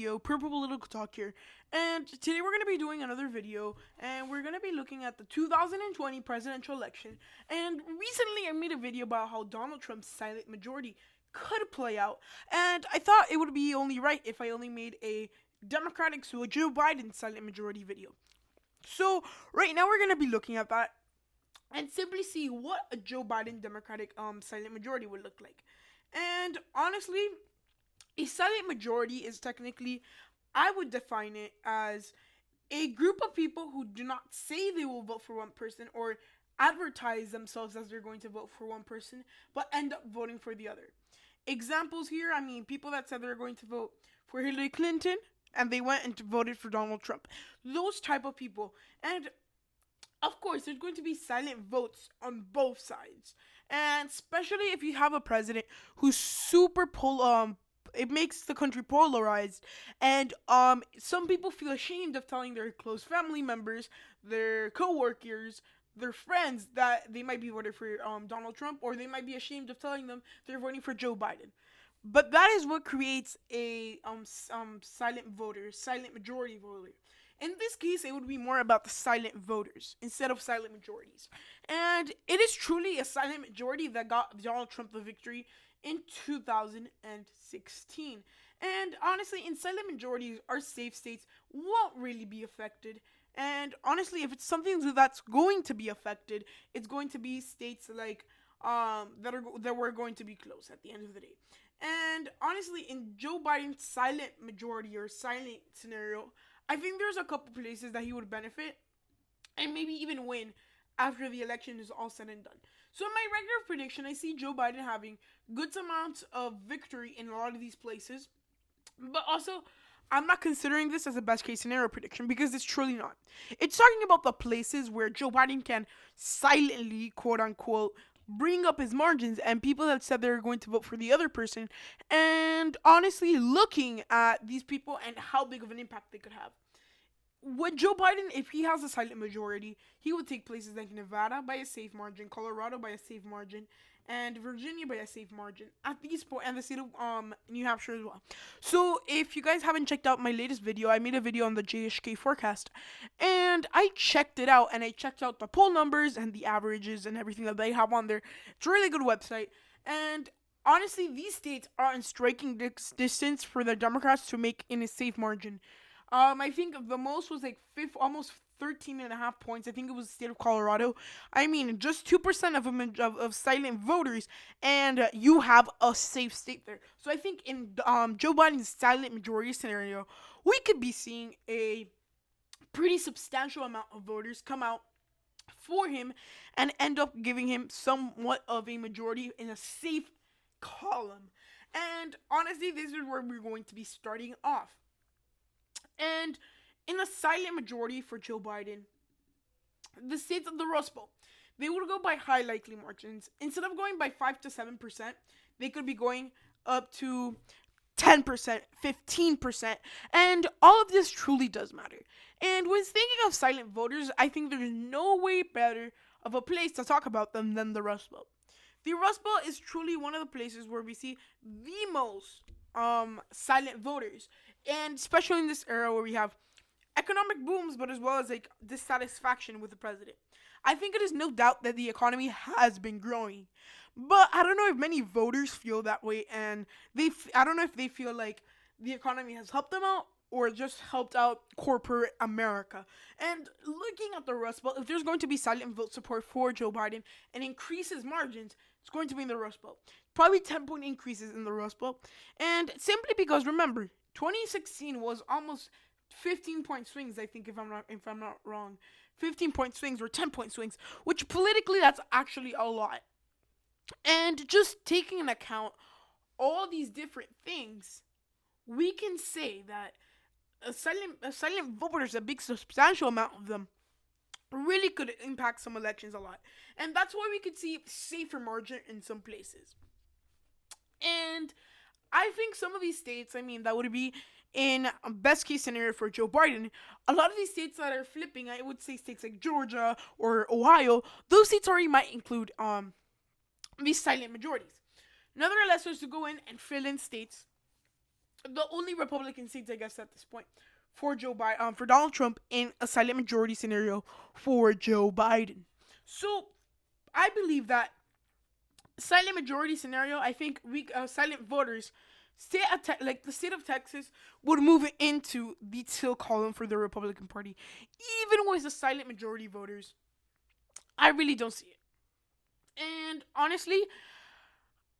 Purple Political Talk here, and today we're going to be doing another video, and we're going to be looking at the 2020 presidential election. And recently I made a video about how Donald Trump's silent majority could play out, and I thought it would be only right if I only made a Democratic, so a Joe Biden silent majority video. So right now we're going to be looking at that and simply see what a Joe Biden Democratic silent majority would look like. And honestly, a silent majority is technically, I would define it as a group of people who do not say they will vote for one person or advertise themselves as they're going to vote for one person, but end up voting for the other. Examples here, people that said they're going to vote for Hillary Clinton and they went and voted for Donald Trump. Those type of people. And of course, there's going to be silent votes on both sides. And especially if you have a president who's super it makes the country polarized, and some people feel ashamed of telling their close family members, their co-workers, their friends that they might be voting for Donald Trump, or they might be ashamed of telling them they're voting for Joe Biden. But that is what creates a silent majority voter. In this case, it would be more about the silent voters instead of silent majorities. And it is truly a silent majority that got Donald Trump the victory in 2016. And honestly, in silent majorities, our safe states won't really be affected. And honestly, if it's something that's going to be affected, it's going to be states like that were going to be close at the end of the day. And honestly, in Joe Biden's silent majority or silent scenario, I think there's a couple places that he would benefit and maybe even win after the election is all said and done. So in my regular prediction, I see Joe Biden having good amounts of victory in a lot of these places. But also, I'm not considering this as a best case scenario prediction because it's truly not. It's talking about the places where Joe Biden can silently, quote unquote, bring up his margins and people that said they're going to vote for the other person, and honestly looking at these people and how big of an impact they could have. With Joe Biden, if he has a silent majority, he would take places like Nevada by a safe margin, Colorado by a safe margin, and Virginia by a safe margin at these points, and the state of New Hampshire as well. So if you guys haven't checked out my latest video, I made a video on the JHK forecast, and I checked it out, and I checked out the poll numbers and the averages and everything that they have on there. It's a really good website, and honestly, these states are in striking distance for the Democrats to make in a safe margin. I think the most was like almost 13.5 points. I think it was the state of Colorado. Just 2% of silent voters, and you have a safe state there. So I think in Joe Biden's silent majority scenario, we could be seeing a pretty substantial amount of voters come out for him and end up giving him somewhat of a majority in a safe column. And honestly, this is where we're going to be starting off. And in a silent majority for Joe Biden, the states of the Rust Belt, they would go by high likely margins. Instead of going by 5 to 7%, they could be going up to 10%, 15%, and all of this truly does matter. And when thinking of silent voters, I think there's no way better of a place to talk about them than the Rust Belt. The Rust Belt is truly one of the places where we see the most silent voters, and especially in this era where we have economic booms, but as well as like dissatisfaction with the president. I think it is no doubt that the economy has been growing, but I don't know if many voters feel that way, and I don't know if they feel like the economy has helped them out or just helped out corporate America. And looking at the Rust Belt, if there's going to be silent vote support for Joe Biden and increases margins, it's going to be in the Rust Belt. Probably 10-point increases in the Rust Belt. And simply because, remember, 2016 was almost 15-point swings, I think, if I'm not wrong. 15-point swings or 10-point swings, which politically, that's actually a lot. And just taking into account all these different things, we can say that a silent voters, a big substantial amount of them, really could impact some elections a lot. And that's why we could see safer margin in some places. And I think some of these states, that would be in a best case scenario for Joe Biden. A lot of these states that are flipping, I would say states like Georgia or Ohio, those states already might include these silent majorities. Nevertheless, there's to go in and fill in states the only Republican seats, I guess, at this point for for Donald Trump in a silent majority scenario for Joe Biden. So I believe that silent majority scenario, I think silent voters, like the state of Texas, would move into the till column for the Republican Party, even with the silent majority voters. I really don't see it, and honestly,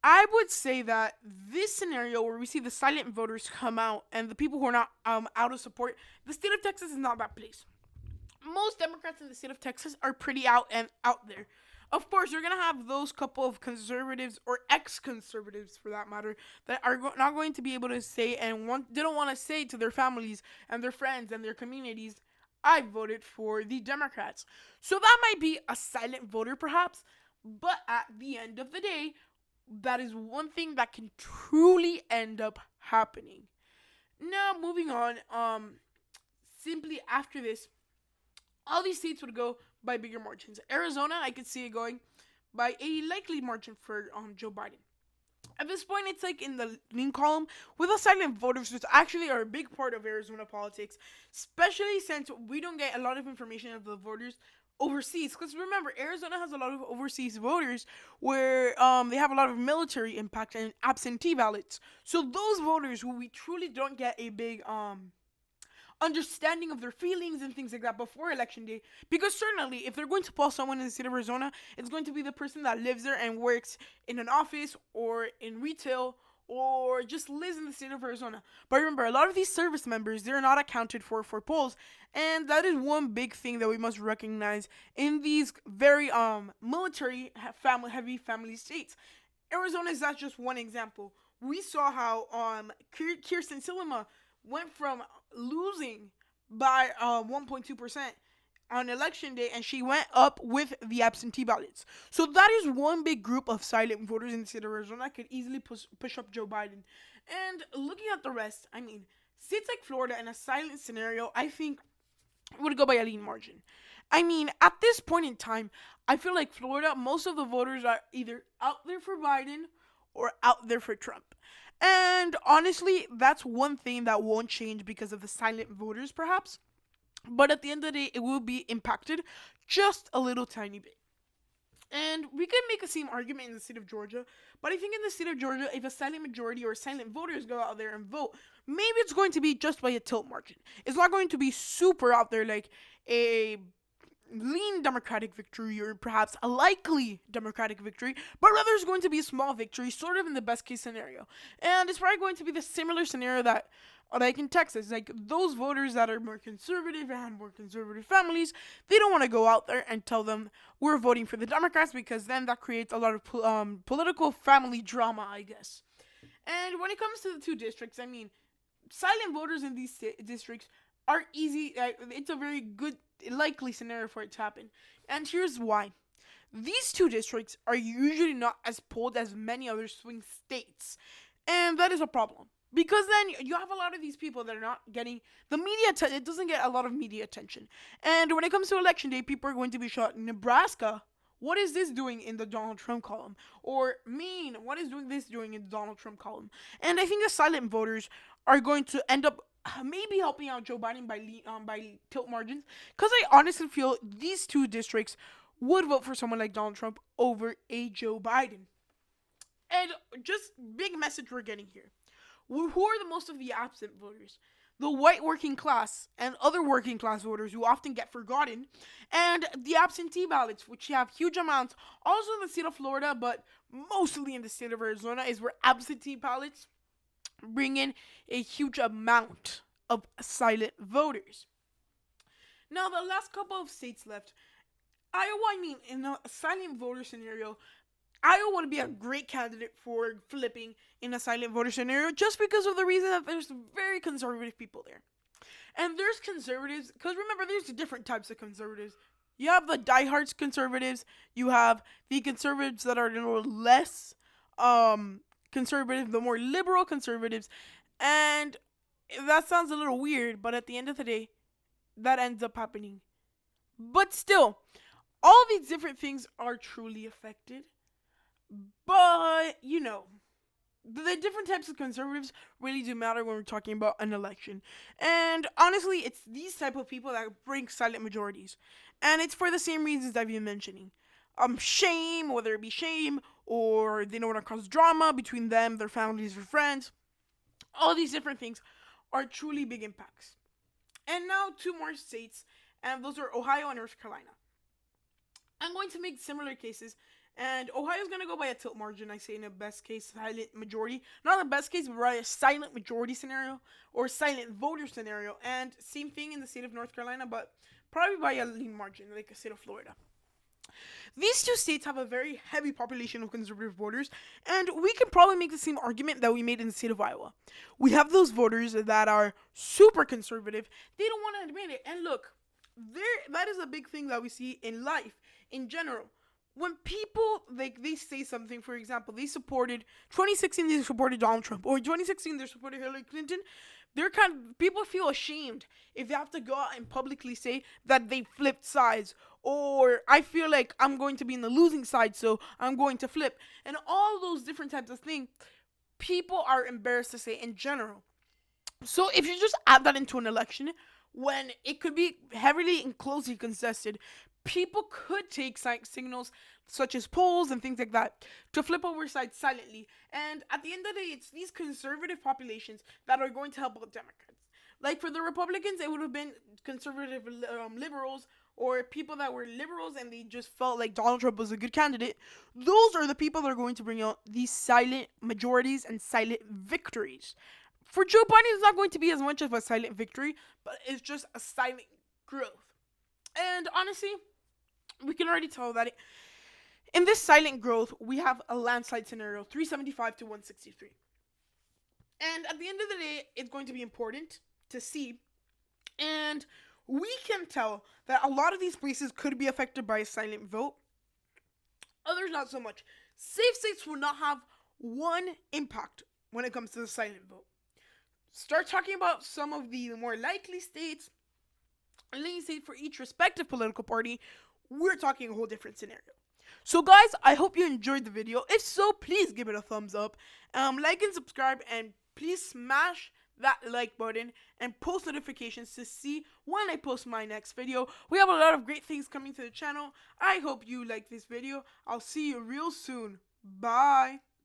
I would say that this scenario where we see the silent voters come out and the people who are not out of support, the state of Texas is not that place. Most Democrats in the state of Texas are pretty out there. Of course, you're gonna have those couple of conservatives or ex-conservatives, for that matter, that are not going to be able to say and they don't want to say to their families and their friends and their communities, "I voted for the Democrats." So that might be a silent voter, perhaps, but at the end of the day, that is one thing that can truly end up happening. Now, moving on, simply after this, all these states would go by bigger margins. Arizona, I could see it going by a likely margin for Joe Biden. At this point, it's like in the lean column with the silent voters, which actually are a big part of Arizona politics, especially since we don't get a lot of information of the voters overseas. Because remember, Arizona has a lot of overseas voters where they have a lot of military impact and absentee ballots. So those voters who we truly don't get a big understanding of their feelings and things like that before election day, because certainly if they're going to pull someone in the state of Arizona, it's going to be the person that lives there and works in an office or in retail or just lives in the state of Arizona. But remember, a lot of these service members, they're not accounted for polls, and that is one big thing that we must recognize in these very military heavy family states. Arizona is not just one example. We saw how Kirsten went from losing by 1.2% on election day, and she went up with the absentee ballots. So that is one big group of silent voters in the state of Arizona that could easily push up Joe Biden. And looking at the rest, I mean, states like Florida in a silent scenario, I think would go by a lean margin. I mean, at this point in time, I feel like Florida, most of the voters are either out there for Biden or out there for Trump. And honestly, that's one thing that won't change because of the silent voters, perhaps. But at the end of the day, it will be impacted just a little tiny bit. And we could make the same argument in the state of Georgia, but I think in the state of Georgia, if a silent majority or silent voters go out there and vote, maybe it's going to be just by a tilt margin. It's not going to be super out there like a lean Democratic victory or perhaps a likely Democratic victory, but rather it's going to be a small victory, sort of in the best case scenario. And it's probably going to be the similar scenario that like in Texas, like those voters that are more conservative and more conservative families, they don't want to go out there and tell them we're voting for the Democrats, because then that creates a lot of political family drama, I guess. And when it comes to the two districts, I mean, silent voters in these districts are easy. It's a very good, likely scenario for it to happen. And here's why. These two districts are usually not as polled as many other swing states. And that is a problem. Because then you have a lot of these people that are not getting the media. It doesn't get a lot of media attention. And when it comes to election day, people are going to be shot. Nebraska, what is this doing in the Donald Trump column? Or Maine, what is this doing in the Donald Trump column? And I think the silent voters are going to end up maybe helping out Joe Biden by tilt margins. Because I honestly feel these two districts would vote for someone like Donald Trump over a Joe Biden. And just big message we're getting here. Who are the most of the absent voters? The white working class and other working class voters who often get forgotten, and the absentee ballots, which have huge amounts, also in the state of Florida, but mostly in the state of Arizona, is where absentee ballots bring in a huge amount of silent voters. Now, the last couple of states left, Iowa, I mean, in a silent voter scenario, Iowa would be a great candidate for flipping in a silent voter scenario, just because of the reason that there's very conservative people there. And there's conservatives, because remember, there's different types of conservatives. You have the diehard conservatives, you have the conservatives that are a little less conservative, the more liberal conservatives, and that sounds a little weird, but at the end of the day, that ends up happening. But still, all of these different things are truly affected. But, you know, the different types of conservatives really do matter when we're talking about an election. And honestly, it's these type of people that bring silent majorities. And it's for the same reasons I've been mentioning. Shame, whether it be shame or they don't want to cause drama between them, their families, or friends. All these different things are truly big impacts. And now two more states, and those are Ohio and North Carolina. I'm going to make similar cases, and Ohio's going to go by a tilt margin, I say, in a best case silent majority. Not the best case, but rather a silent majority scenario, or silent voter scenario. And same thing in the state of North Carolina, but probably by a lean margin, like the state of Florida. These two states have a very heavy population of conservative voters, and we can probably make the same argument that we made in the state of Iowa. We have those voters that are super conservative. They don't want to admit it. And look, that is a big thing that we see in life in general. When people they say something, for example, they supported 2016, they supported Donald Trump, or 2016 they supported Hillary Clinton. People feel ashamed if they have to go out and publicly say that they flipped sides, or I feel like I'm going to be in the losing side, so I'm going to flip, and all those different types of things. People are embarrassed to say in general. So if you just add that into an election, when it could be heavily and closely contested, people could take signals such as polls and things like that to flip over sides silently. And at the end of the day, it's these conservative populations that are going to help out Democrats. Like for the Republicans, it would have been conservative liberals, or people that were liberals and they just felt like Donald Trump was a good candidate. Those are the people that are going to bring out these silent majorities and silent victories. For Joe Biden, it's not going to be as much of a silent victory, but it's just a silent growth. And honestly, we can already tell that in this silent growth, we have a landslide scenario, 375 to 163. And at the end of the day, it's going to be important to see. And we can tell that a lot of these places could be affected by a silent vote. Others not so much. Safe states will not have one impact when it comes to the silent vote. Start talking about some of the more likely states, and then you say for each respective political party, we're talking a whole different scenario. So guys, I hope you enjoyed the video. If so, please give it a thumbs up, like and subscribe, and please smash that like button and post notifications to see when I post my next video. We have a lot of great things coming to the channel. I hope you like this video. I'll see you real soon. Bye.